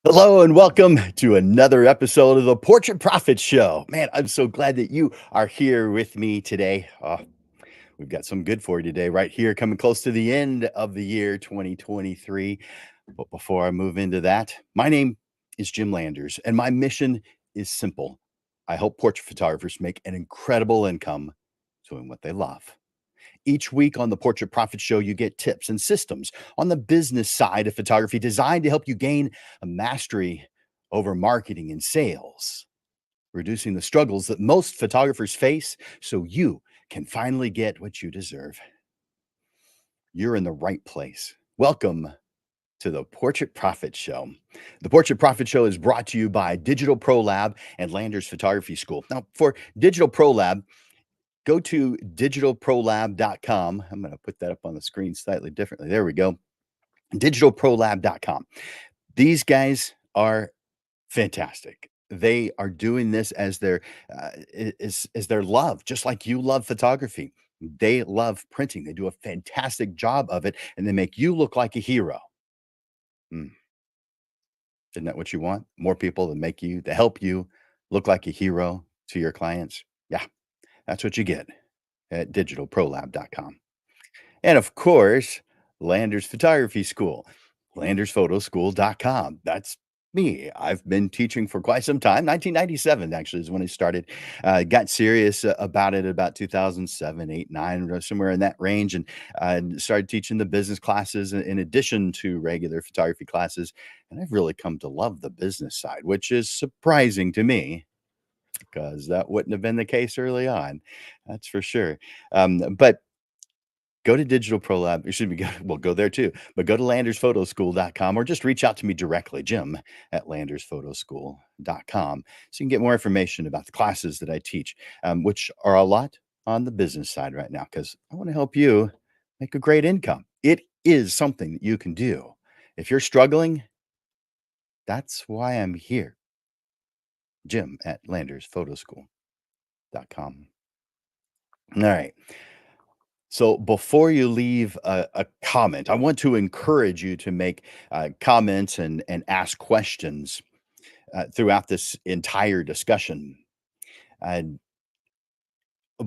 Hello and welcome to another episode of the Portrait Profit Show. Man, I'm so glad that you are here with me today. We've got some good for you today, right here, coming close to the end of the year 2023. But before I move into that, my name is Jim Landers, and my mission is simple. I help portrait photographers make an incredible income doing what they love. Each week on the Portrait Profit Show, you get tips and systems on the business side of photography designed to help you gain a mastery over marketing and sales, reducing the struggles that most photographers face so you can finally get what you deserve. You're in the right place. Welcome to the Portrait Profit Show. The Portrait Profit Show is brought to you by Digital Pro Lab and Landers Photography School. Now, for Digital Pro Lab, go to digitalprolab.com. I'm going to put that up on the screen slightly differently. There we go. Digitalprolab.com. These guys are fantastic. They are doing this as their as their love, just like you love photography. They love printing. They do a fantastic job of it, and they make you look like a hero. Mm, isn't that what you want? More people to help you look like a hero to your clients. Yeah, that's what you get at digitalprolab.com. And of course, Landers Photography School, landersphotoschool.com. That's me. I've been teaching for quite some time. 1997 actually is when I started. Got serious about it about 2007, 8, 9, or somewhere in that range, and started teaching the business classes in addition to regular photography classes. And I've really come to love the business side, which is surprising to me because that wouldn't have been the case early on. That's for sure. But go to Digital Pro Lab, excuse me, go there too, but go to landersphotoschool.com or just reach out to me directly, Jim at landersphotoschool.com. So you can get more information about the classes that I teach, which are a lot on the business side right now, because I want to help you make a great income. It is something that you can do. If you're struggling, that's why I'm here. Jim at landersphotoschool.com. All right. So before you leave a comment, I want to encourage you to make comments and ask questions throughout this entire discussion. And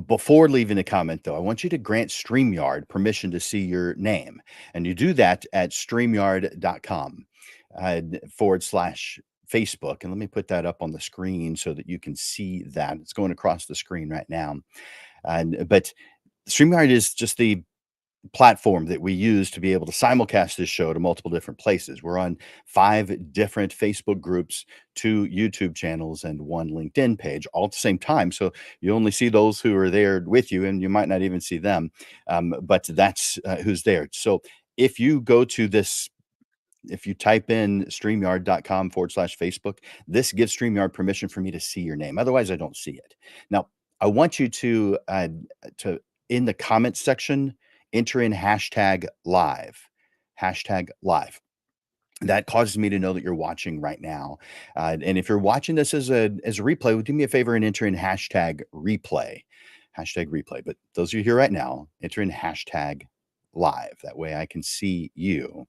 Before leaving a comment, though, I want you to grant StreamYard permission to see your name, and you do that at streamyard.com forward slash Facebook. And let me put that up on the screen so that you can see that. It's going across the screen right now. But StreamYard is just the platform that we use to be able to simulcast this show to multiple different places. We're on 5 different Facebook groups, 2 YouTube channels, and 1 LinkedIn page all at the same time. So you only see those who are there with you, and you might not even see them. But that's who's there. So if you go to this if you type in streamyard.com forward slash Facebook, this gives StreamYard permission for me to see your name. Otherwise, I don't see it. Now, I want you to in the comments section, enter in hashtag live. Hashtag live. That causes me to know that you're watching right now. And if you're watching this as a replay, do me a favor and enter in hashtag replay. Hashtag replay. But those of you here right now, enter in hashtag live. That way I can see you.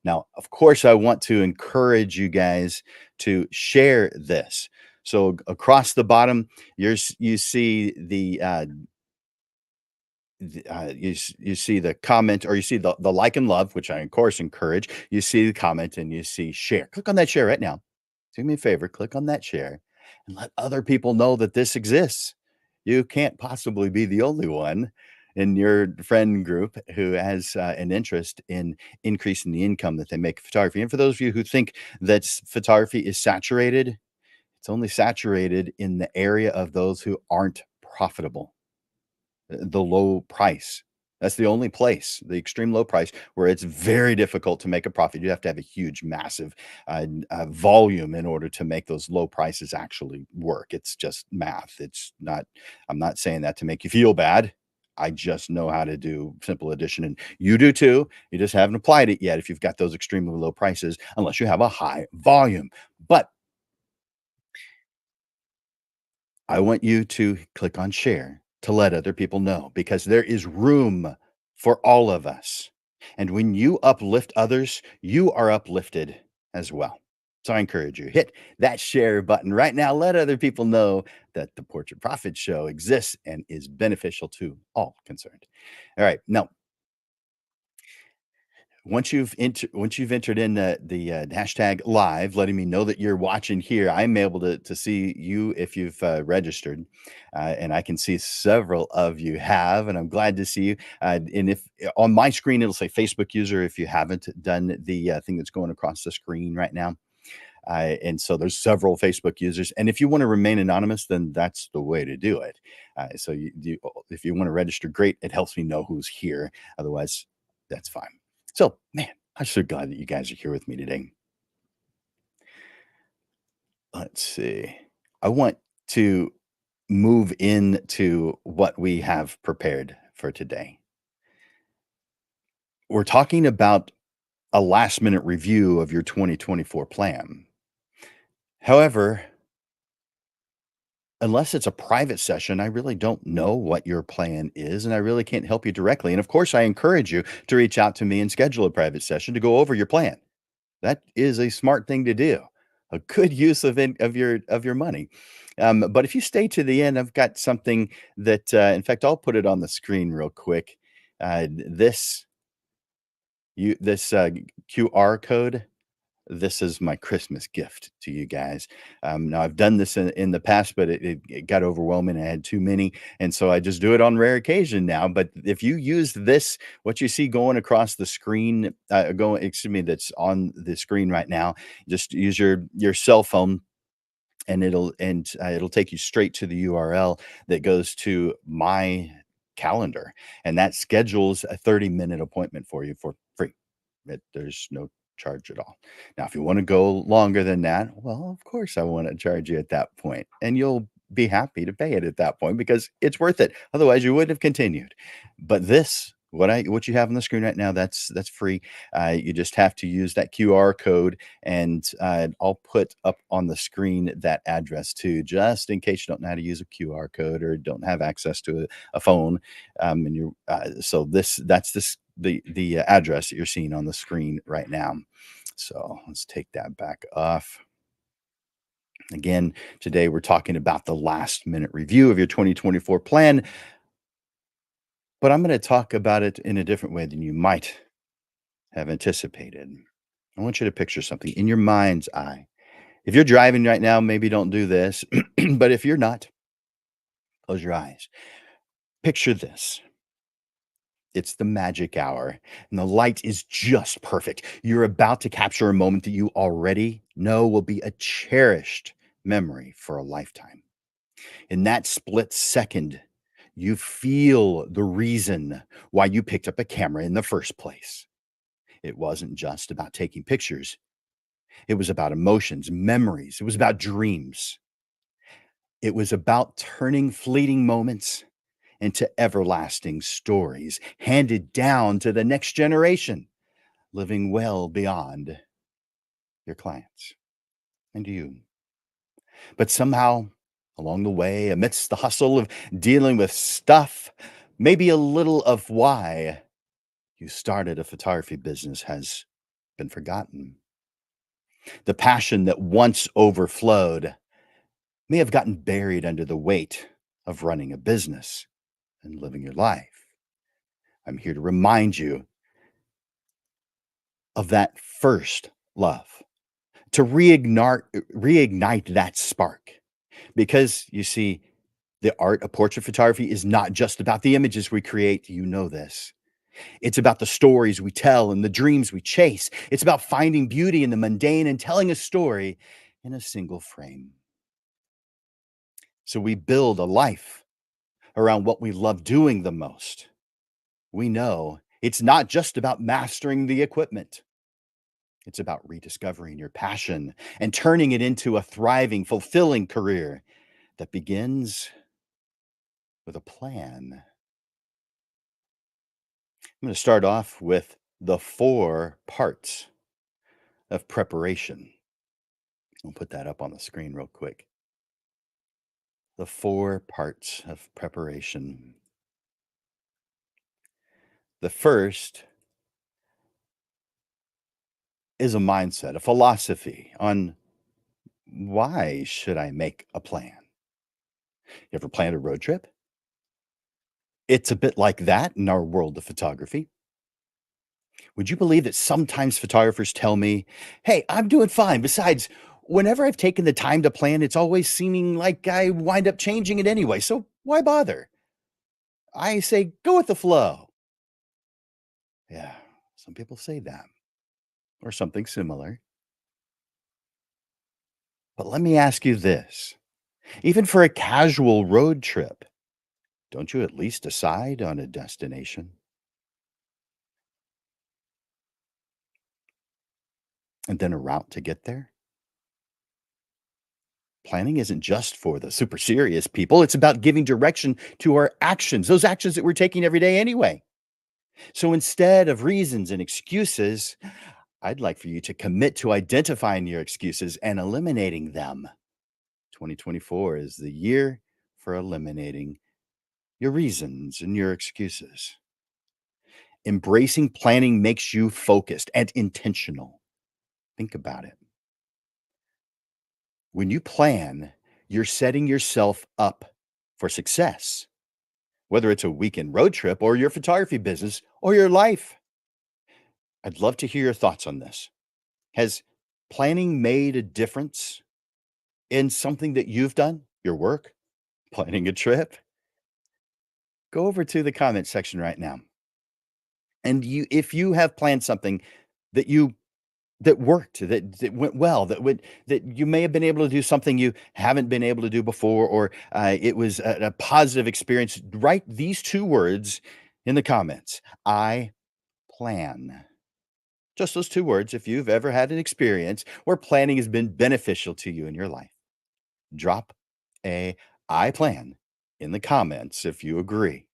Now, of course, I want to encourage you guys to share this. So across the bottom, you see you see the comment, or you see the like and love, which I of course encourage. You see the comment and you see share. Click on that share right now. Do me a favor, click on that share and let other people know that this exists. You can't possibly be the only one in your friend group who has an interest in increasing the income that they make in photography. And for those of you who think that photography is saturated, it's only saturated in the area of those who aren't profitable, the low price. That's the only place, the extreme low price, where it's very difficult to make a profit. You have to have a huge, massive volume in order to make those low prices actually work. It's just math. It's not, I'm not saying that to make you feel bad. I just know how to do simple addition, and you do too. You just haven't applied it yet if you've got those extremely low prices, unless you have a high volume. But I want you to click on share to let other people know, because there is room for all of us. And when you uplift others, you are uplifted as well. So I encourage you, hit that share button right now. Let other people know that the Portrait Profit Show exists and is beneficial to all concerned. All right. Now, once you've entered in the hashtag live, letting me know that you're watching here, I'm able to see you if you've registered, and I can see several of you have, and I'm glad to see you. And if on my screen it'll say Facebook user if you haven't done the thing that's going across the screen right now. And so there's several Facebook users, and if you want to remain anonymous, then that's the way to do it. So if you want to register, great. It helps me know who's here. Otherwise, that's fine. So, man, I'm so glad that you guys are here with me today. Let's see. I want to move into what we have prepared for today. We're talking about a last minute review of your 2024 plan. However, unless it's a private session, I really don't know what your plan is, and I really can't help you directly. And of course, I encourage you to reach out to me and schedule a private session to go over your plan. That is a smart thing to do. A good use of your money. But if you stay to the end, I've got something that, in fact, I'll put it on the screen real quick. This QR code, this is my Christmas gift to you guys. Now I've done this in the past, but it got overwhelming. I had too many, and so I just do it on rare occasion now. But if you use this, what you see going across the screen, excuse me, that's on the screen right now, just use your cell phone, and it'll take you straight to the URL that goes to my calendar, and that schedules a 30-minute appointment for you for free. There's no charge at all. Now, if you want to go longer than that, well, of course, I want to charge you at that point, and you'll be happy to pay it at that point because it's worth it. Otherwise, you wouldn't have continued. But this, what you have on the screen right now, that's free. You just have to use that QR code, and I'll put up on the screen that address too, just in case you don't know how to use a QR code or don't have access to a phone. And you so that's the address that you're seeing on the screen right now. So let's take that back off. Again, today we're talking about the last minute review of your 2024 plan, but I'm going to talk about it in a different way than you might have anticipated. I want you to picture something in your mind's eye. If you're driving right now, maybe don't do this, but if you're not, close your eyes. Picture this. It's the magic hour, and the light is just perfect. You're about to capture a moment that you already know will be a cherished memory for a lifetime. In that split second, you feel the reason why you picked up a camera in the first place. It wasn't just about taking pictures, it was about emotions, memories, it was about dreams. It was about turning fleeting moments into everlasting stories handed down to the next generation, living well beyond your clients and you. But somehow, along the way, amidst the hustle of dealing with stuff, maybe a little of why you started a photography business has been forgotten. The passion that once overflowed may have gotten buried under the weight of running a business and living your life. I'm here to remind you of that first love, to reignite that spark. Because you see, the art of portrait photography is not just about the images we create. You know this. It's about the stories we tell and the dreams we chase. It's about finding beauty in the mundane and telling a story in a single frame. So we build a life around what we love doing the most. We know it's not just about mastering the equipment. It's about rediscovering your passion and turning it into a thriving, fulfilling career that begins with a plan. I'm going to start off with the four parts of preparation. I'll put that up on the screen real quick. The four parts of preparation. The first is a mindset, a philosophy on why should I make a plan? You ever planned a road trip? It's a bit like that in our world of photography. Would you believe that sometimes photographers tell me, "Hey, I'm doing fine. Besides, whenever I've taken the time to plan, it's always seeming like I wind up changing it anyway. So why bother?" I say, "Go with the flow." Yeah, some people say that or something similar. But let me ask you this. Even for a casual road trip, don't you at least decide on a destination and then a route to get there? Planning isn't just for the super serious people. It's about giving direction to our actions, those actions that we're taking every day anyway. So instead of reasons and excuses, I'd like for you to commit to identifying your excuses and eliminating them. 2024 is the year for eliminating your reasons and your excuses. Embracing planning makes you focused and intentional. Think about it. When you plan, you're setting yourself up for success, whether it's a weekend road trip or your photography business or your life. I'd love to hear your thoughts on this. Has planning made a difference in something that you've done, your work, planning a trip? Go over to the comment section right now. And if you have planned something that you that worked, that went well, that you may have been able to do something you haven't been able to do before, or it was a positive experience, write these two words in the comments. I plan. Just those two words. If you've ever had an experience where planning has been beneficial to you in your life, drop a I plan in the comments if you agree.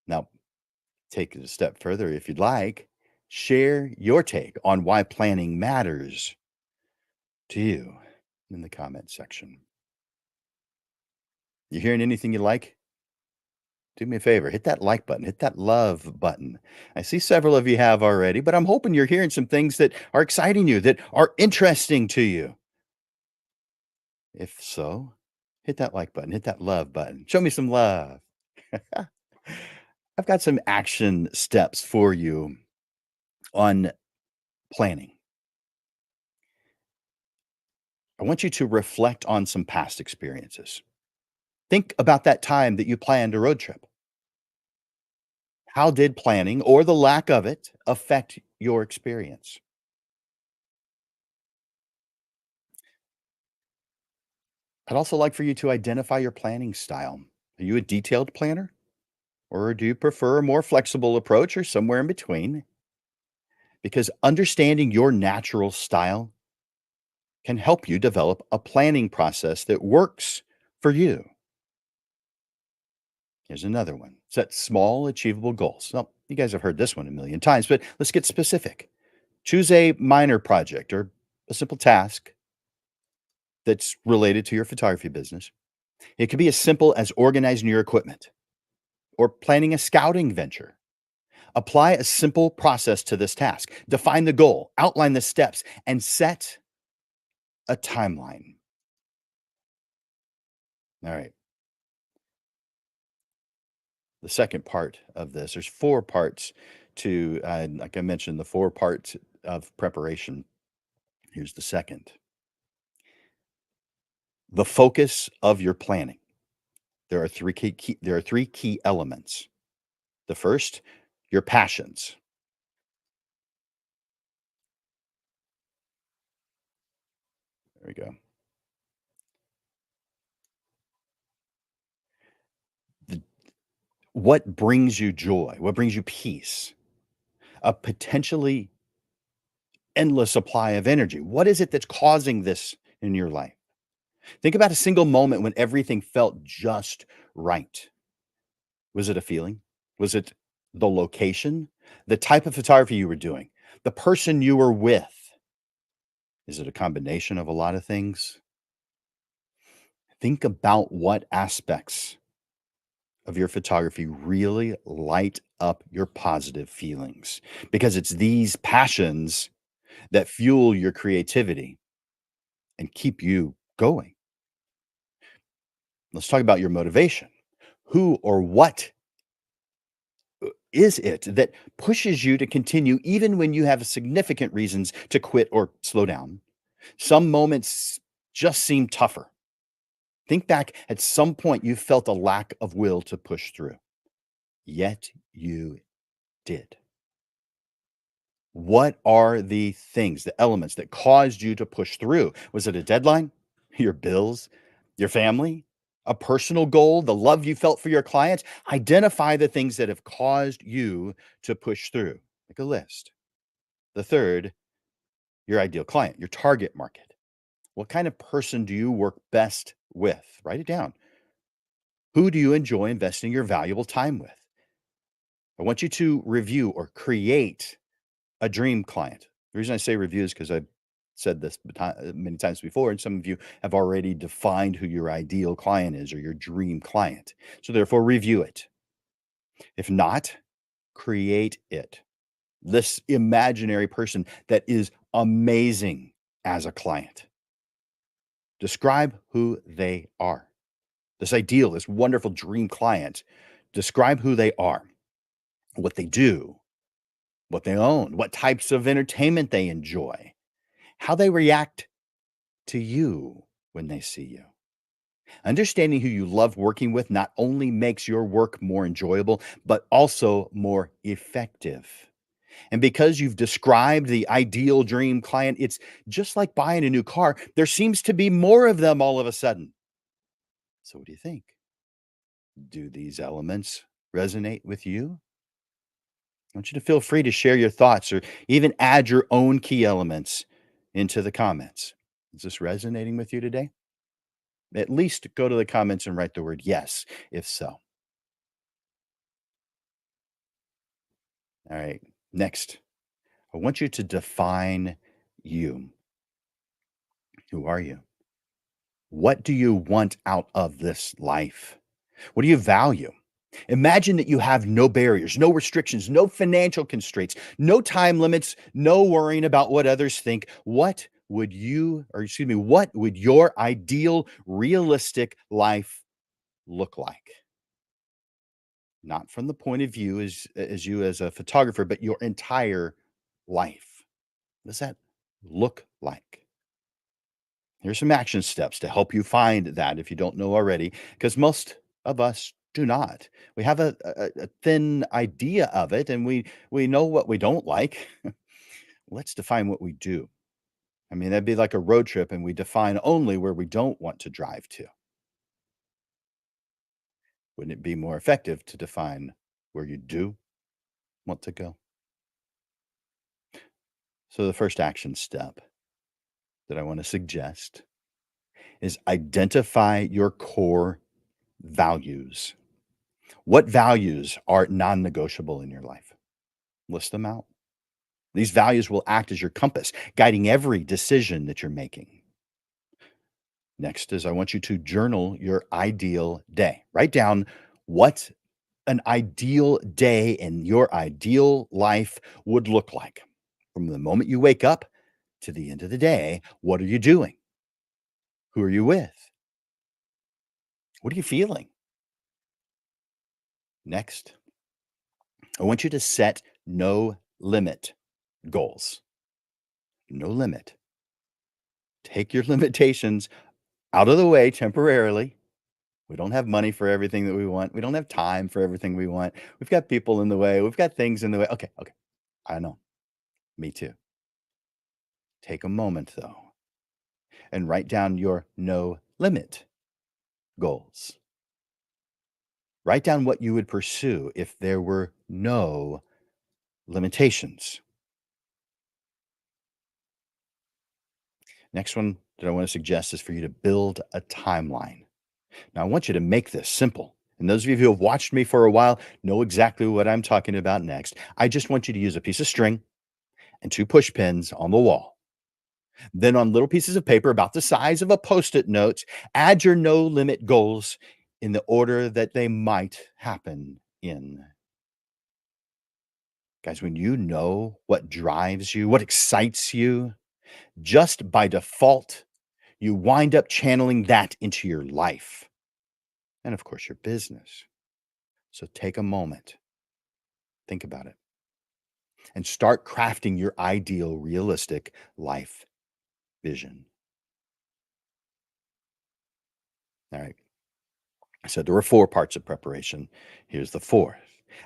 Now, take it a step further if you'd like. Share your take on why planning matters to you in the comment section. You hearing anything you like? Do me a favor, hit that like button, hit that love button. I see several of you have already, but I'm hoping you're hearing some things that are exciting you, that are interesting to you. If so, hit that like button, hit that love button. Show me some love. I've got some action steps for you on planning. I want you to reflect on some past experiences. Think about that time that you planned a road trip. How did planning or the lack of it affect your experience? I'd also like for you to identify your planning style. Are you a detailed planner or do you prefer a more flexible approach or somewhere in between? Because understanding your natural style can help you develop a planning process that works for you. Here's another one: set small, achievable goals. Now, you guys have heard this one a million times, but let's get specific. Choose a minor project or a simple task that's related to your photography business. It could be as simple as organizing your equipment or planning a scouting venture. Apply a simple process to this task. Define the goal, outline the steps, and set a timeline. All right. The second part of this, there's four parts to, like I mentioned, the four parts of preparation. Here's the second: the focus of your planning. There are there are three key elements. The first, your passions. There we go. The, what brings you joy? What brings you peace? A potentially endless supply of energy. What is it that's causing this in your life? Think about a single moment when everything felt just right. Was it a feeling? Was it the location? The type of photography you were doing? The person you were with? Is it a combination of a lot of things? Think about what aspects of your photography really light up your positive feelings, because it's these passions that fuel your creativity and keep you going. Let's talk about your motivation. Who or what is it that pushes you to continue even when you have significant reasons to quit or slow down? Some moments just seem tougher. Think back at some point you felt a lack of will to push through, yet you did. What are the things, the elements that caused you to push through? Was it a deadline, your bills, your family, a personal goal, the love you felt for your clients? Identify the things that have caused you to push through. Make a list. The third, your ideal client, your target market. What kind of person do you work best with? Write it down. Who do you enjoy investing your valuable time with? I want you to review or create a dream client. The reason I say review is because I've said this many times before, and some of you have already defined who your ideal client is or your dream client. So, therefore, review it. If not, create it. This imaginary person that is amazing as a client. Describe who they are. This ideal, this wonderful dream client, describe who they are, what they do, what they own, what types of entertainment they enjoy, how they react to you when they see you. Understanding who you love working with not only makes your work more enjoyable, but also more effective. And because you've described the ideal dream client, it's just like buying a new car. There seems to be more of them all of a sudden. So, what do you think? Do these elements resonate with you? I want you to feel free to share your thoughts or even add your own key elements into the comments. Is this resonating with you today? At least go to the comments and write the word yes, if so. All right. Next, I want you to define you. Who are you? What do you want out of this life? What do you value? Imagine that you have no barriers, no restrictions, no financial constraints, no time limits, no worrying about what others think. What would you or excuse me, what would your ideal realistic life look like? Not from the point of view as you as a photographer, but your entire life. What does that look like? Here's some action steps to help you find that if you don't know already, because most of us do not. We have a thin idea of it, and we know what we don't like. Let's define what we do. I mean, that'd be like a road trip, and we define only where we don't want to drive to. Wouldn't it be more effective to define where you do want to go? So, the first action step that I want to suggest is identify your core values. What values are non negotiable in your life? List them out. These values will act as your compass, guiding every decision that you're making. Next is I want you to journal your ideal day. Write down what an ideal day in your ideal life would look like. From the moment you wake up to the end of the day, what are you doing? Who are you with? What are you feeling? Next, I want you to set no limit goals. No limit. Take your limitations out of the way temporarily. We don't have money for everything that we want. We don't have time for everything we want. We've got people in the way. We've got things in the way. Okay, okay. I know. Me too. Take a moment though and write down your no limit goals. Write down what you would pursue if there were no limitations. Next one that I want to suggest is for you to build a timeline. Now, I want you to make this simple. And those of you who have watched me for a while know exactly what I'm talking about next. I just want you to use a piece of string and two push pins on the wall. Then, on little pieces of paper about the size of a post it note, add your no limit goals in the order that they might happen in. Guys, when you know what drives you, what excites you, just by default, you wind up channeling that into your life and, of course, your business. So take a moment, think about it, and start crafting your ideal, realistic life vision. All right. So there were four parts of preparation. Here's the fourth.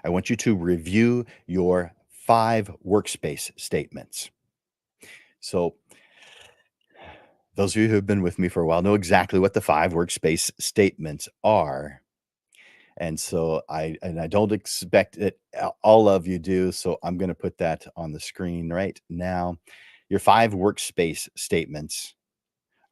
I want you to review your five workspace statements. So those of you who have been with me for a while know exactly what the five workspace statements are. And so I don't expect it all of you do, so I'm gonna put that on the screen right now. Your five workspace statements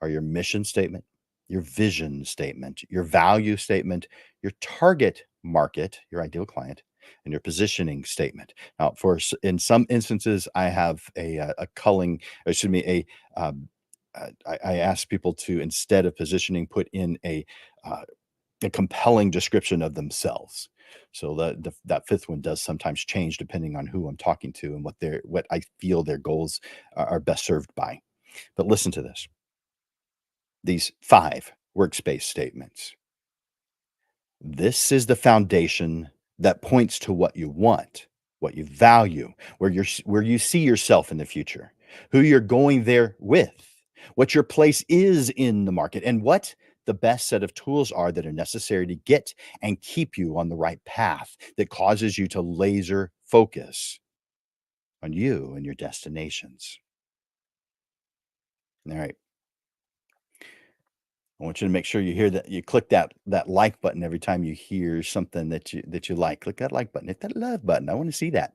are your mission statement, your vision statement, your value statement, your target market, your ideal client, and your positioning statement. Now, in some instances, I have a culling, excuse me, I ask people to instead of positioning, put in uh, a compelling description of themselves. So that fifth one does sometimes change depending on who I'm talking to and what I feel their goals are best served by. But listen to this, these five workspace statements. This is the foundation that points to what you want, what you value, where you see yourself in the future, who you're going there with, what your place is in the market, and what the best set of tools are that are necessary to get and keep you on the right path that causes you to laser focus on you and your destinations. All right. I want you to make sure you hear that you click that like button every time you hear something that you like. Click that like button. Hit that love button. I want to see that.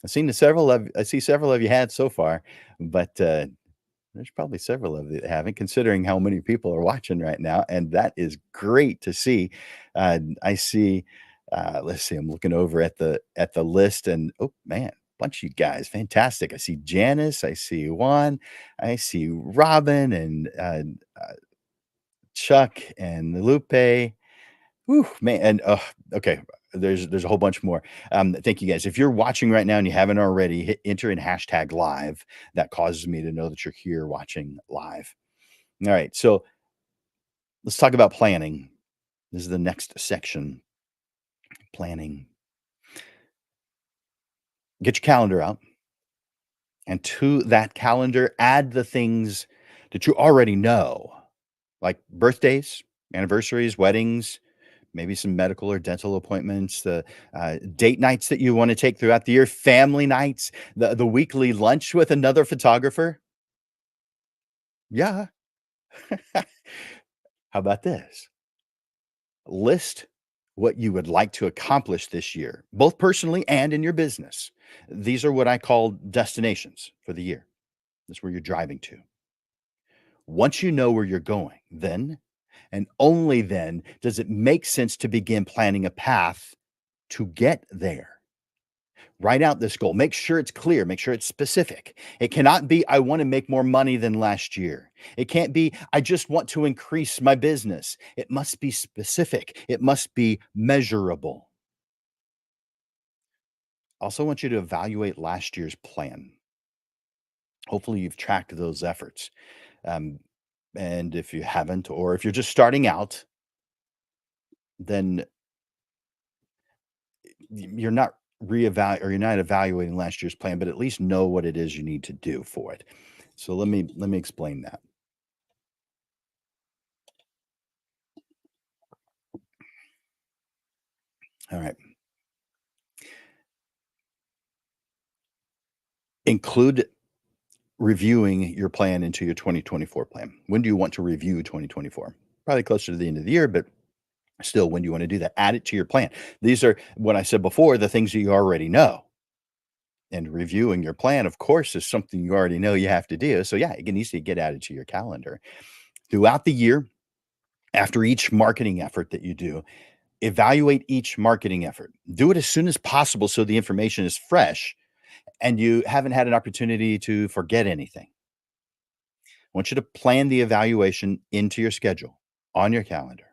I see several of you had so far, but there's probably several of you that haven't, considering how many people are watching right now, and that is great to see. I see. Let's see. I'm looking over at the list, and oh man, bunch of you guys, fantastic. I see Janice. I see Juan. I see Robin and Chuck and Lupe. Whew, man, and okay. there's a whole bunch more. Thank you guys. If you're watching right now and you haven't already, hit enter in hashtag live. That causes me to know that you're here watching live. All right, so let's talk about planning. This is the next section. Planning. Get your calendar out, and to that calendar, add the things that you already know, like birthdays, anniversaries, weddings, maybe some medical or dental appointments, the date nights that you want to take throughout the year, family nights, the weekly lunch with another photographer. Yeah. How about this? List what you would like to accomplish this year, both personally and in your business. These are what I call destinations for the year. That's where you're driving to. Once you know where you're going, then and only then does it make sense to begin planning a path to get there. Write out this goal. Make sure it's clear. Make sure it's specific. It cannot be, I want to make more money than last year. It can't be, I just want to increase my business. It must be specific. It must be measurable. Also, want you to evaluate last year's plan. Hopefully, you've tracked those efforts. Um, and if you haven't, or if you're just starting out, then you're not or you're not evaluating last year's plan, but at least know what it is you need to do for it. So let me explain that. All right. Include reviewing your plan into your 2024 plan. When do you want to review 2024? Probably closer to the end of the year, but still, when do you want to do that? Add it to your plan. These are what I said before, the things that you already know. And reviewing your plan, of course, is something you already know you have to do. So yeah, it needs to get added to your calendar. Throughout the year, after each marketing effort that you do, evaluate each marketing effort. Do it as soon as possible so the information is fresh and you haven't had an opportunity to forget anything. I want you to plan the evaluation into your schedule on your calendar.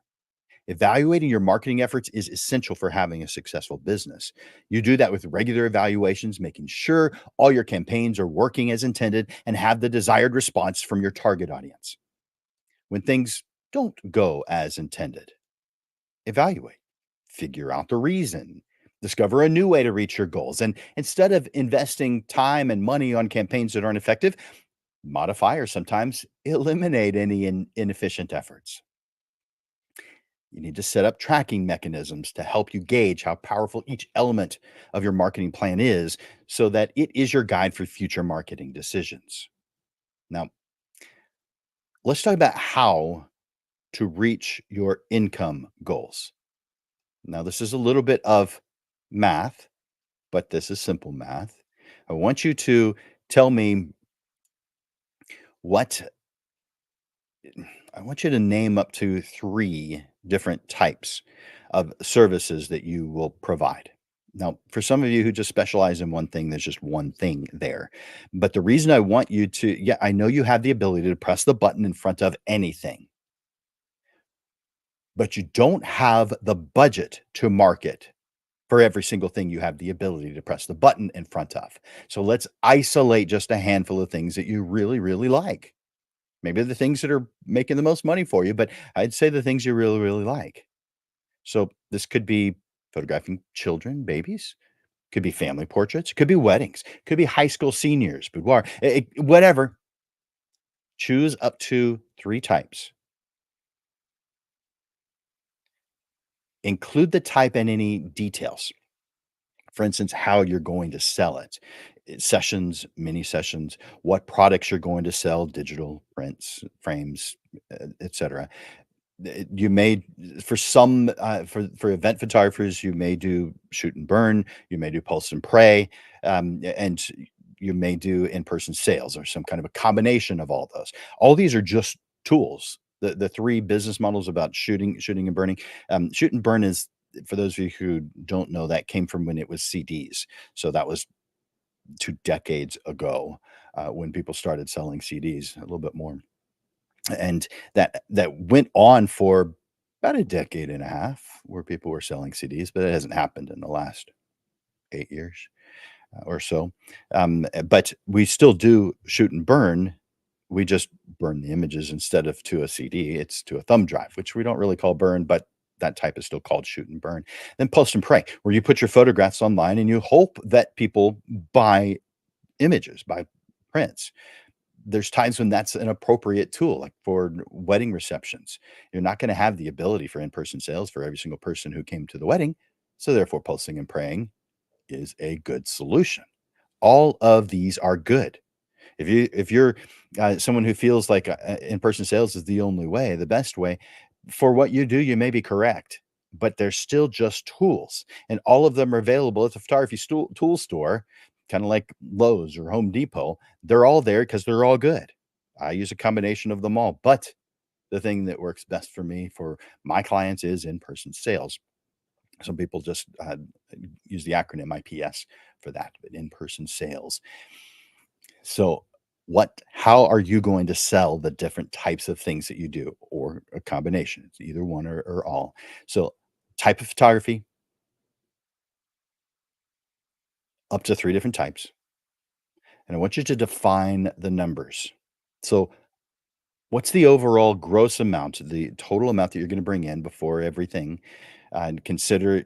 Evaluating your marketing efforts is essential for having a successful business. You do that with regular evaluations, making sure all your campaigns are working as intended and have the desired response from your target audience. When things don't go as intended, evaluate, figure out the reason, discover a new way to reach your goals. And instead of investing time and money on campaigns that aren't effective, modify or sometimes eliminate any inefficient efforts. You need to set up tracking mechanisms to help you gauge how powerful each element of your marketing plan is so that it is your guide for future marketing decisions. Now, let's talk about how to reach your income goals. Now, this is a little bit of math, but this is simple math. I want you to tell me what I want you to name up to 3 different types of services that you will provide. Now, for some of you who just specialize in one thing, there's just one thing there. But the reason I want you to, yeah, I know you have the ability to press the button in front of anything, but you don't have the budget to market for every single thing you have the ability to press the button in front of. So let's isolate just a handful of things that you really, really like. Maybe the things that are making the most money for you, but I'd say the things you really, really like. So this could be photographing children, babies, could be family portraits, could be weddings, could be high school seniors, boudoir, whatever. Choose up to 3 types. Include the type and any details. For instance, how you're going to sell it. Sessions, mini sessions, what products you're going to sell, digital, prints, frames, etc. You may for some for event photographers, you may do shoot and burn, you may do pulse and pray, and you may do in-person sales or some kind of a combination of all those. All these are just tools. The 3 business models about shooting and burning. Shoot and burn is, for those of you who don't know, that came from when it was CDs. So that was 2 decades ago, when people started selling CDs, a little bit more. And that went on for about a decade and a half where people were selling CDs, but it hasn't happened in the last 8 years, or so. But we still do shoot and burn. We just burn the images instead of to a CD, it's to a thumb drive, which we don't really call burn, but that type is still called shoot and burn. Then post and pray, where you put your photographs online and you hope that people buy images, buy prints. There's times when that's an appropriate tool, like for wedding receptions. You're not gonna have the ability for in-person sales for every single person who came to the wedding, so therefore posting and praying is a good solution. All of these are good. If you're someone who feels like in-person sales is the only way, the best way, for what you do, you may be correct, but they're still just tools, and all of them are available at the photography tool store, kind of like Lowe's or Home Depot. They're all there because they're all good. I use a combination of them all, but the thing that works best for me for my clients is in-person sales. Some people just use the acronym IPS for that, but in-person sales. So, how are you going to sell the different types of things that you do, or a combination? It's either one or all. So, type of photography, up to 3 different types, and I want you to define the numbers. So, what's the overall gross amount, the total amount that you're gonna bring in before everything? And consider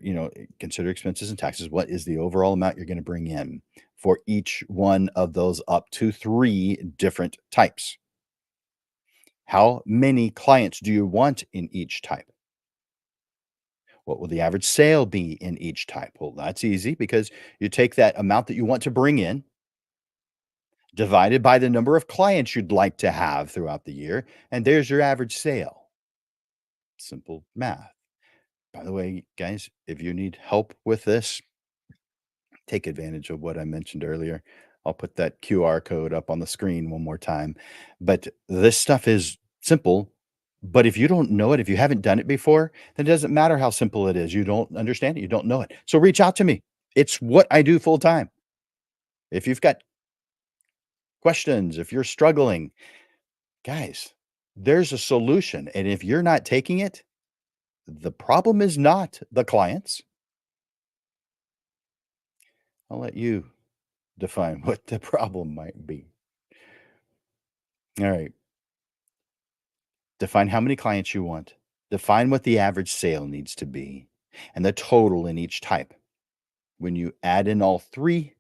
expenses and taxes. What is the overall amount you're gonna bring in for each one of those up to 3 different types? How many clients do you want in each type? What will the average sale be in each type? Well, that's easy because you take that amount that you want to bring in, divided by the number of clients you'd like to have throughout the year, and there's your average sale. Simple math. By the way, guys, if you need help with this, take advantage of what I mentioned earlier. I'll put that QR code up on the screen one more time. But this stuff is simple. But if you don't know it, if you haven't done it before, then it doesn't matter how simple it is. You don't understand it. You don't know it. So reach out to me. It's what I do full time. If you've got questions, if you're struggling, guys, there's a solution. And if you're not taking it, the problem is not the clients. I'll let you define what the problem might be. All right. Define how many clients you want. Define what the average sale needs to be and the total in each type. When you add in all 3,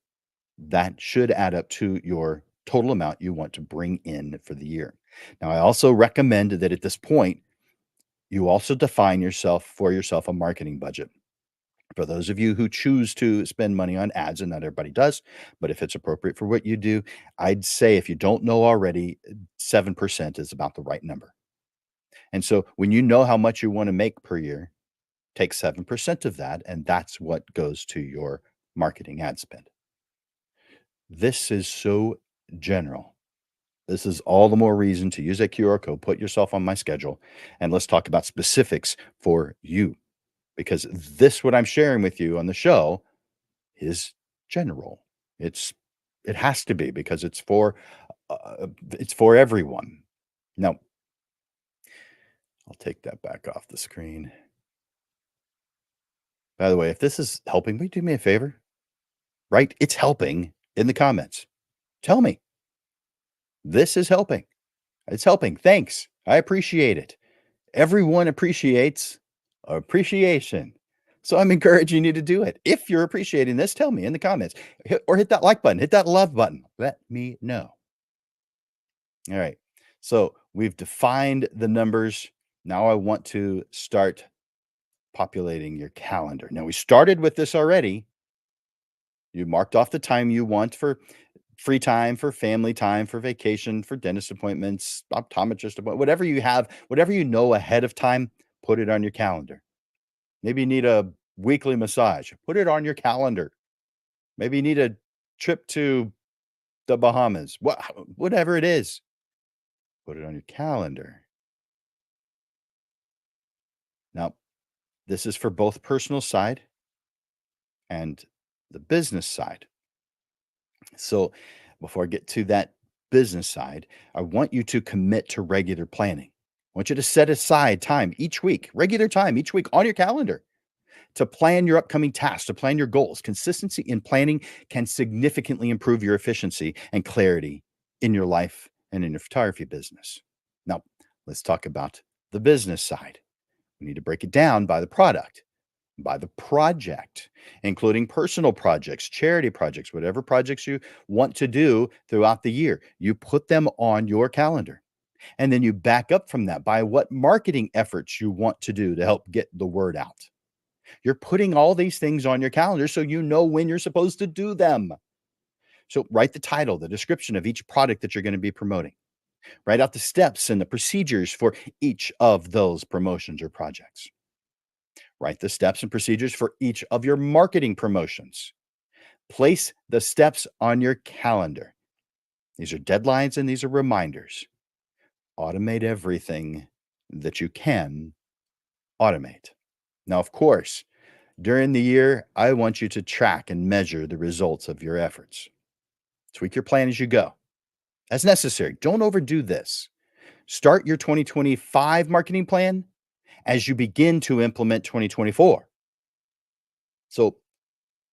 that should add up to your total amount you want to bring in for the year. Now, I also recommend that at this point, you also define yourself a marketing budget. For those of you who choose to spend money on ads, and not everybody does, but if it's appropriate for what you do, I'd say if you don't know already, 7% is about the right number. And so when you know how much you want to make per year, take 7% of that, and that's what goes to your marketing ad spend. This is so general. This is all the more reason to use that QR code, put yourself on my schedule, and let's talk about specifics for you. Because this, what I'm sharing with you on the show, is general. It's it has to be because it's for everyone. Now, I'll take that back off the screen. By the way, if this is helping, will you do me a favor? Right? It's helping in the comments. Tell me, this is helping. It's helping. Thanks. I appreciate it. Everyone appreciates appreciation. So I'm encouraging you to do it. If you're appreciating this, tell me in the comments or hit that like button, hit that love button. Let me know. All right. So we've defined the numbers. Now I want to start populating your calendar. Now we started with this already. You marked off the time you want for free time, for family time, for vacation, for dentist appointments, optometrist appointment, whatever you have, whatever you know ahead of time, put it on your calendar. Maybe you need a weekly massage, put it on your calendar. Maybe you need a trip to the Bahamas, whatever it is, put it on your calendar. Now, this is for both personal side and the business side. So, before I get to that business side, I want you to commit to regular planning. want you to set aside time each week, regular time each week on your calendar to plan your upcoming tasks, to plan your goals. Consistency in planning can significantly improve your efficiency and clarity in your life and in your photography business. Now, let's talk about the business side. We need to break it down by the product, by the project, including personal projects, charity projects, whatever projects you want to do throughout the year. You put them on your calendar. And then you back up from that by what marketing efforts you want to do to help get the word out. You're putting all these things on your calendar so you know when you're supposed to do them. So write the title, the description of each product that you're going to be promoting. Write out the steps and the procedures for each of those promotions or projects. Write the steps and procedures for each of your marketing promotions. Place the steps on your calendar. These are deadlines and these are reminders. Automate everything that you can automate. Now, of course, during the year, I want you to track and measure the results of your efforts. Tweak your plan as you go, as necessary. Don't overdo this. Start your 2025 marketing plan as you begin to implement 2024. So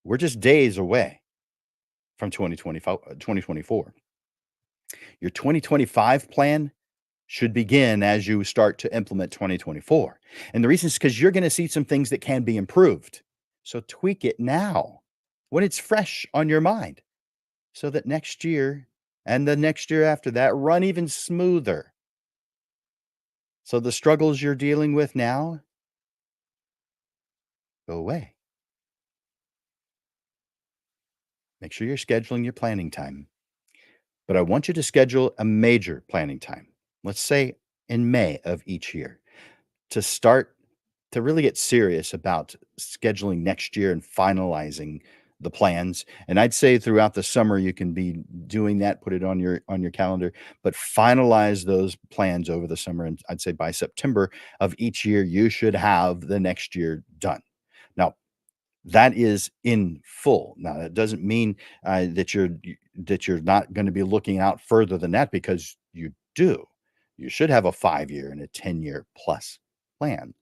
we're just days away from 2025, 2024. Your 2025 plan should begin as you start to implement 2024. And the reason is because you're going to see some things that can be improved. So tweak it now when it's fresh on your mind so that next year and the next year after that run even smoother. So the struggles you're dealing with now go away. Make sure you're scheduling your planning time. But I want you to schedule a major planning time. Let's say in May of each year to start to really get serious about scheduling next year and finalizing the plans. And I'd say throughout the summer you can be doing that, put it on your calendar, but finalize those plans over the summer. And I'd say by September of each year, you should have the next year done. Now, that is in full. Now, that doesn't mean that you're not going to be looking out further than that because you do. You should have a 5 year and a 10-year plus plan,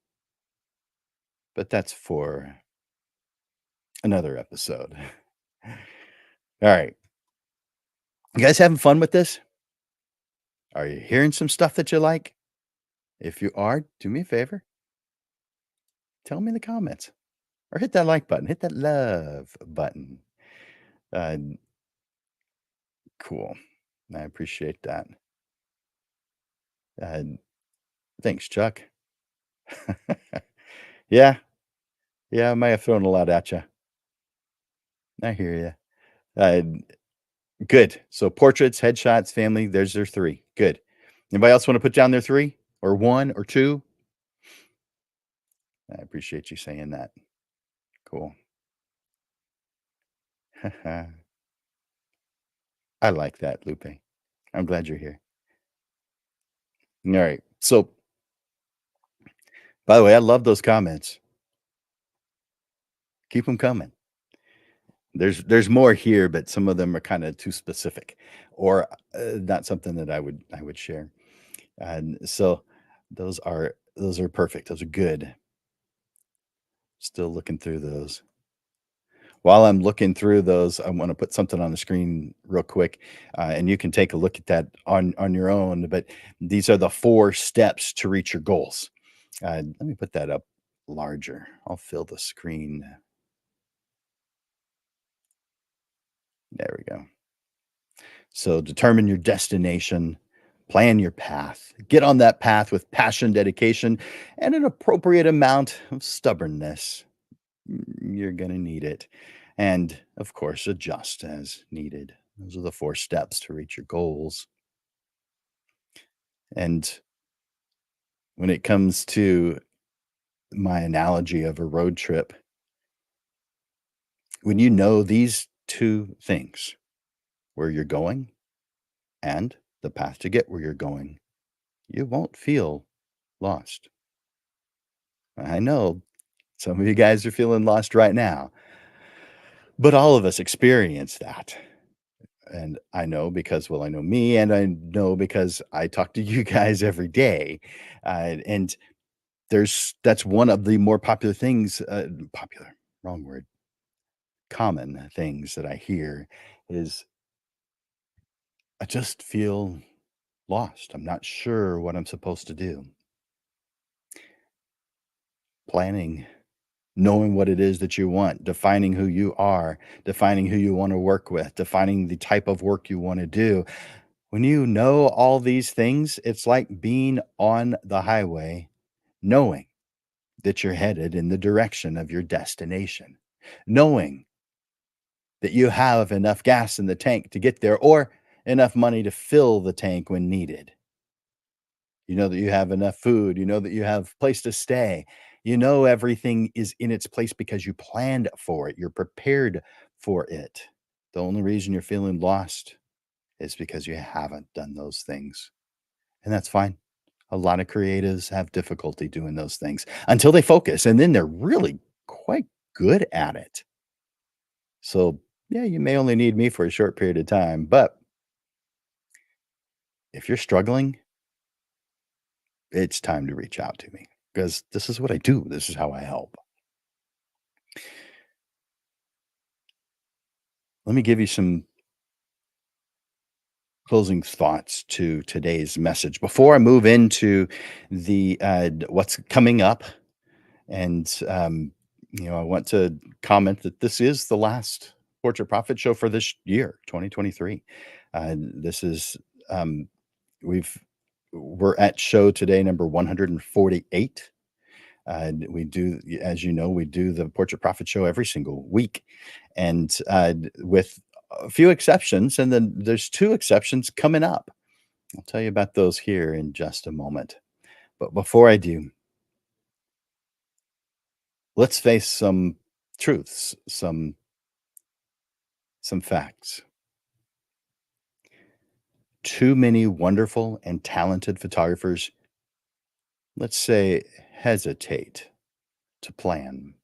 but that's for another episode. All right. You guys having fun with this? Are you hearing some stuff that you like? If you are, do me a favor, tell me in the comments or hit that like button, hit that love button. Uh, cool. I appreciate that. Uh, thanks, Chuck. Yeah, yeah, I might have thrown a lot at you. I hear you. Good. So portraits, headshots, family, there's their three. Good. Anybody else want to put down their three or one or two? I appreciate you saying that. Cool. I like that, Lupe. I'm glad you're here. All right. So, by the way, I love those comments. Keep them coming. There's more here, but some of them are kind of too specific, or not something that I would share. And so, those are perfect. Those are good. Still looking through those. While I'm looking through those, I want to put something on the screen real quick, and you can take a look at that on your own. But these are the 4 steps to reach your goals. Let me put that up larger. I'll fill the screen. There we go. So determine your destination, plan your path, get on that path with passion, dedication, and an appropriate amount of stubbornness. You're going to need it. And of course, adjust as needed. Those are the 4 steps to reach your goals. And when it comes to my analogy of a road trip, when you know these 2 things, where you're going and the path to get where you're going, you won't feel lost. I know some of you guys are feeling lost right now, but all of us experience that. And I know because, well, I know me, and I know because I talk to you guys every day. And that's one of the more popular things, popular, wrong word, common things that I hear is I just feel lost. I'm not sure what I'm supposed to do. Planning, knowing what it is that you want, defining who you are, defining who you want to work with, defining the type of work you want to do. When you know all these things, it's like being on the highway, knowing that you're headed in the direction of your destination, knowing that you have enough gas in the tank to get there or enough money to fill the tank when needed. You know that you have enough food, you know that you have place to stay. You know everything is in its place because you planned for it, you're prepared for it. The only reason you're feeling lost is because you haven't done those things, and that's fine. A lot of creatives have difficulty doing those things until they focus, and then they're really quite good at it. So, yeah, you may only need me for a short period of time, but if you're struggling, it's time to reach out to me because this is what I do. This is how I help. Let me give you some closing thoughts to today's message before I move into what's coming up. And I want to comment that this is the last Portrait Profit show for this year, 2023. This is we've we're at show today number 148. We do, as you know, we do the Portrait Profit show every single week, and with a few exceptions, and then there's two exceptions coming up. I'll tell you about those here in just a moment. But before I do, let's face some truths, some facts. Too many wonderful and talented photographers, let's say, hesitate to plan.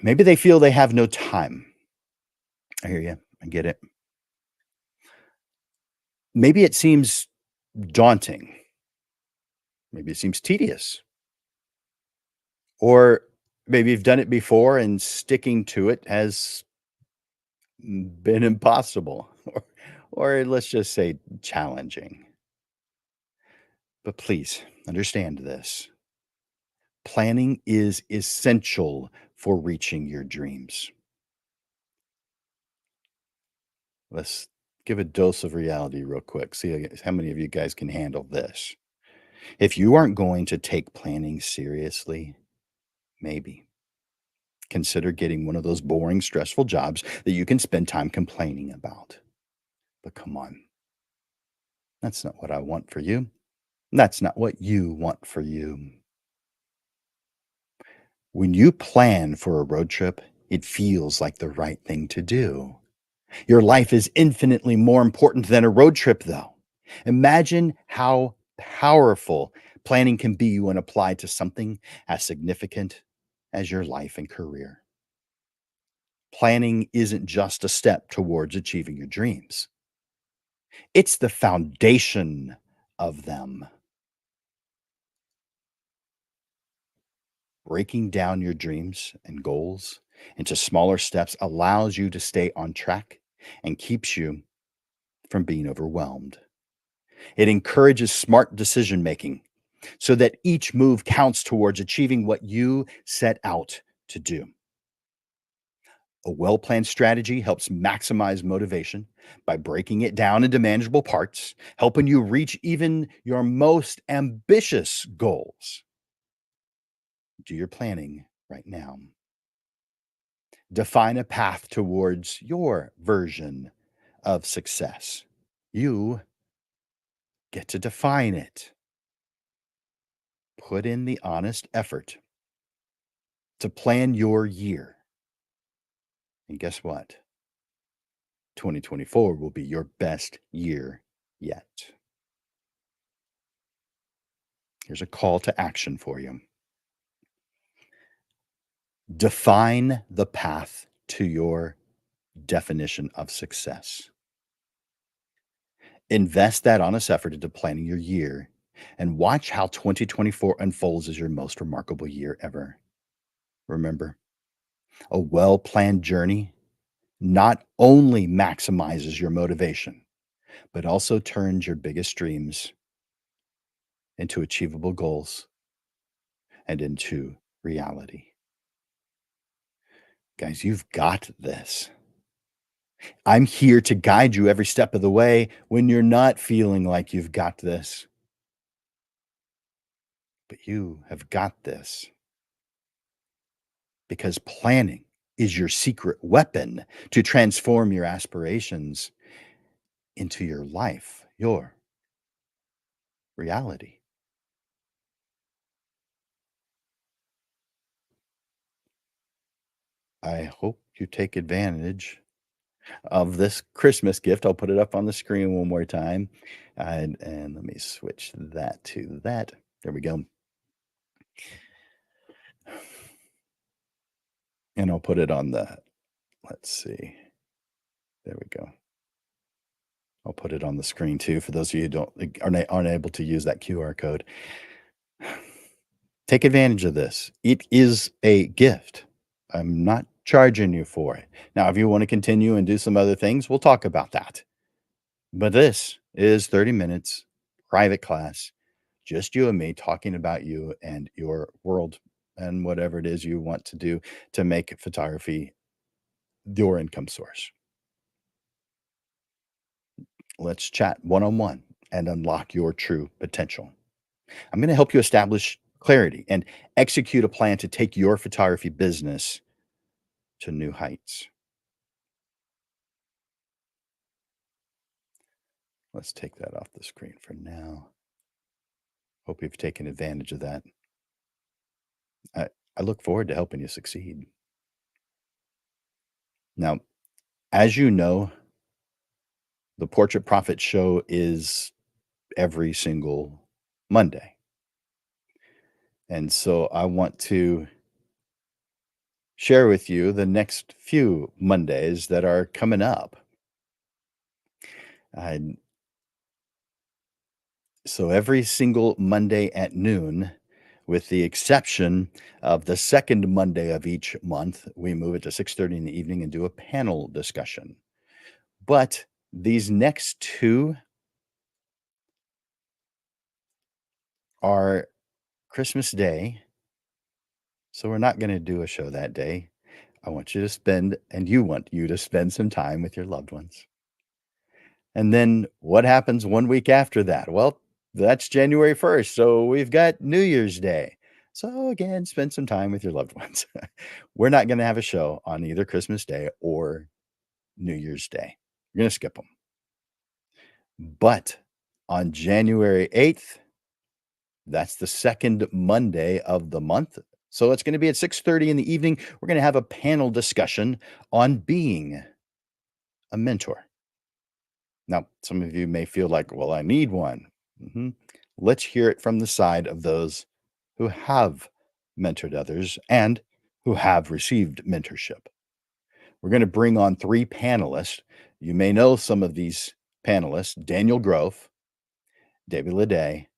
Maybe they feel they have no time. I hear you. I get it. Maybe it seems daunting. Maybe it seems tedious. Or maybe you've done it before and sticking to it has been impossible. Or let's just say challenging. But please understand this. Planning is essential for reaching your dreams. Let's give a dose of reality real quick. See how many of you guys can handle this. If you aren't going to take planning seriously, maybe consider getting one of those boring, stressful jobs that you can spend time complaining about. But come on, that's not what I want for you. That's not what you want for you. When you plan for a road trip, it feels like the right thing to do. Your life is infinitely more important than a road trip, though. Imagine how powerful planning can be when applied to something as significant as your life and career. Planning isn't just a step towards achieving your dreams, it's the foundation of them. Breaking down your dreams and goals into smaller steps allows you to stay on track and keeps you from being overwhelmed. It encourages smart decision making so that each move counts towards achieving what you set out to do. A well planned strategy helps maximize motivation by breaking it down into manageable parts, helping you reach even your most ambitious goals. Do your planning right now. Define a path towards your version of success. You get to define it. Put in the honest effort to plan your year. And guess what? 2024 will be your best year yet. Here's a call to action for you. Define the path to your definition of success. Invest that honest effort into planning your year and watch how 2024 unfolds as your most remarkable year ever. Remember, a well planned journey not only maximizes your motivation, but also turns your biggest dreams into achievable goals and into reality. Guys, you've got this. I'm here to guide you every step of the way when you're not feeling like you've got this, but you have got this because planning is your secret weapon to transform your aspirations into your life, your reality. I hope you take advantage of this Christmas gift. I'll put it up on the screen one more time. And let me switch that to that. There we go. And I'll put it on the, let's see. There we go. I'll put it on the screen too for those of you who aren't able to use that QR code. Take advantage of this. It is a gift. I'm not charging you for it. Now, if you want to continue and do some other things, we'll talk about that. But this is 30 minutes, private class, just you and me talking about you and your world and whatever it is you want to do to make photography your income source. Let's chat one on one and unlock your true potential. I'm going to help you establish clarity and execute a plan to take your photography business to new heights. Let's take that off the screen for now. Hope you've taken advantage of that. I, I look forward to helping you succeed. Now, as you know, the Portrait Profit Show is every single Monday. And so I want to share with you the next few Mondays that are coming up. And so every single Monday at noon, with the exception of the second Monday of each month, we move it to 6:30 in the evening and do a panel discussion. But these next two are Christmas Day, so we're not gonna do a show that day. I want you to spend and you want you to spend some time with your loved ones. And then what happens 1 week after that? Well, that's January 1st, so we've got New Year's Day. So again, spend some time with your loved ones. We're not gonna have a show on either Christmas Day or New Year's Day. We're gonna skip them. But on January 8th, that's the second Monday of the month. So it's gonna be at 6:30 in the evening. We're gonna have a panel discussion on being a mentor. Now, some of you may feel like, well, I need one. Mhm. Let's hear it from the side of those who have mentored others and who have received mentorship. We're going to bring on three panelists. You may know some of these panelists: Daniel Grove, David Leday,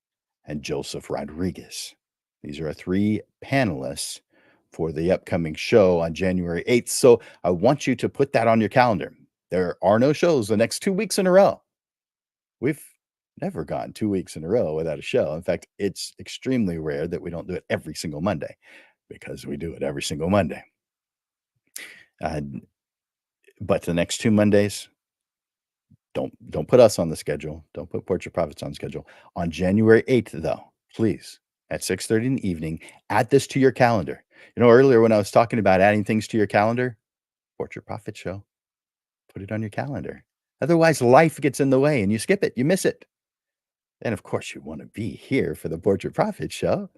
and Joseph Rodriguez. These are our three panelists for the upcoming show on January 8th. So I want you to put that on your calendar. There are no shows the next 2 weeks in a row. We've never gone 2 weeks in a row without a show. In fact, it's extremely rare that we don't do it every single Monday because we do it every single Monday. Uh, but the next 2 Mondays, don't put us on the schedule. Don't put Portrait Profits on schedule. On January 8th, though, please, at 6:30 in the evening, add this to your calendar. You know, earlier when I was talking about adding things to your calendar, Portrait Profit Show, put it on your calendar. Otherwise, life gets in the way and you skip it, you miss it. And of course, you want to be here for the Portrait Profit Show.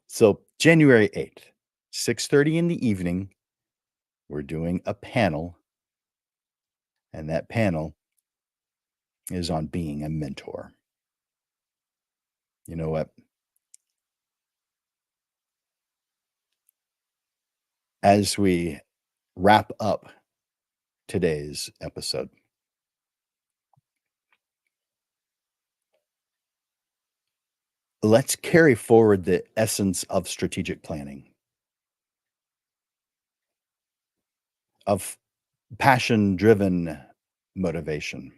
So, January 8th, 6:30 in the evening, we're doing a panel, and that panel is on being a mentor. You know what? As we wrap up today's episode. Let's carry forward the essence of strategic planning, of passion driven motivation,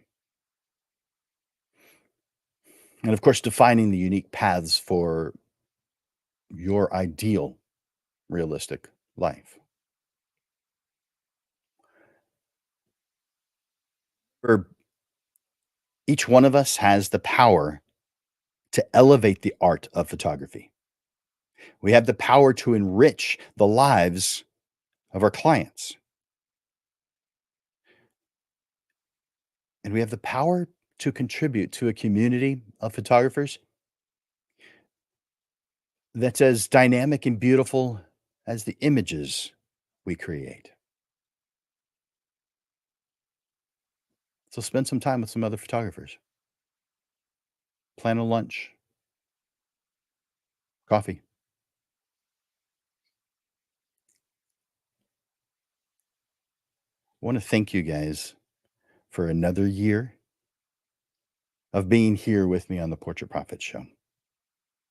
and of course, defining the unique paths for your ideal realistic life. For each one of us has the power to elevate the art of photography. We have the power to enrich the lives of our clients, and we have the power to contribute to a community of photographers that's as dynamic and beautiful as the images we create. So spend some time with some other photographers. Plan a lunch, coffee. I want to thank you guys for another year of being here with me on the Portrait Profit Show.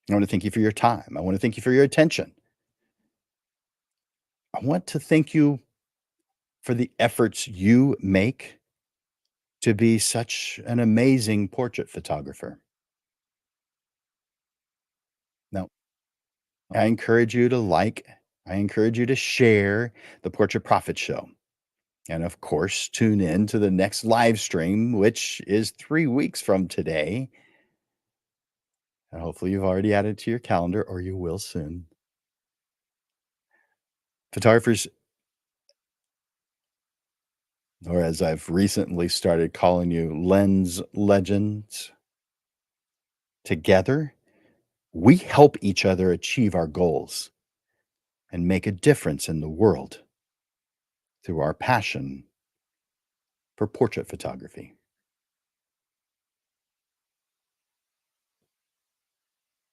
I want to thank you for your time. I want to thank you for your attention. I want to thank you for the efforts you make to be such an amazing portrait photographer. Now, I encourage you to like, I encourage you to share the Portrait Profit Show. And of course, tune in to the next live stream, which is 3 weeks from today. And hopefully, you've already added it to your calendar or you will soon. Photographers, or as I've recently started calling you, lens legends, together, we help each other achieve our goals and make a difference in the world through our passion for portrait photography.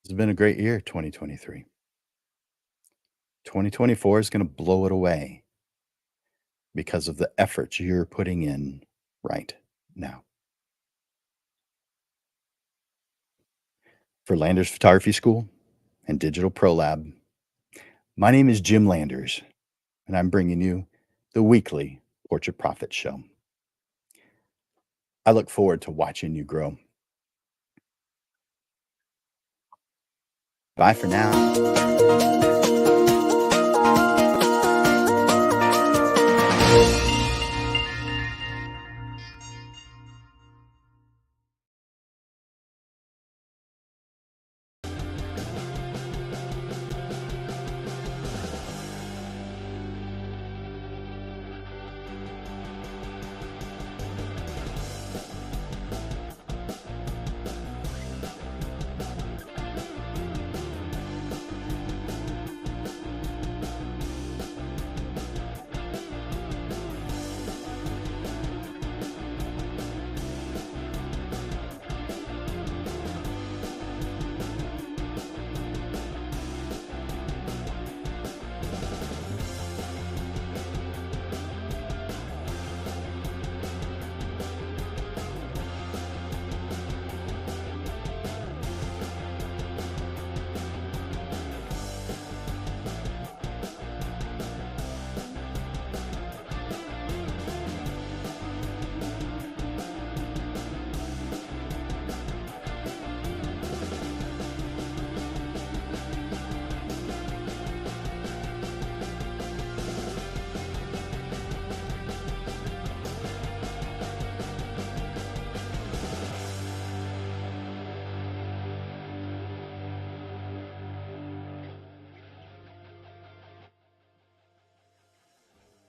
It's been a great year, 2023. 2024 is going to blow it away because of the efforts you're putting in right now. For Landers Photography School and Digital Pro Lab, my name is Jim Landers, and I'm bringing you the weekly Portrait Profit Show. I look forward to watching you grow. Bye for now.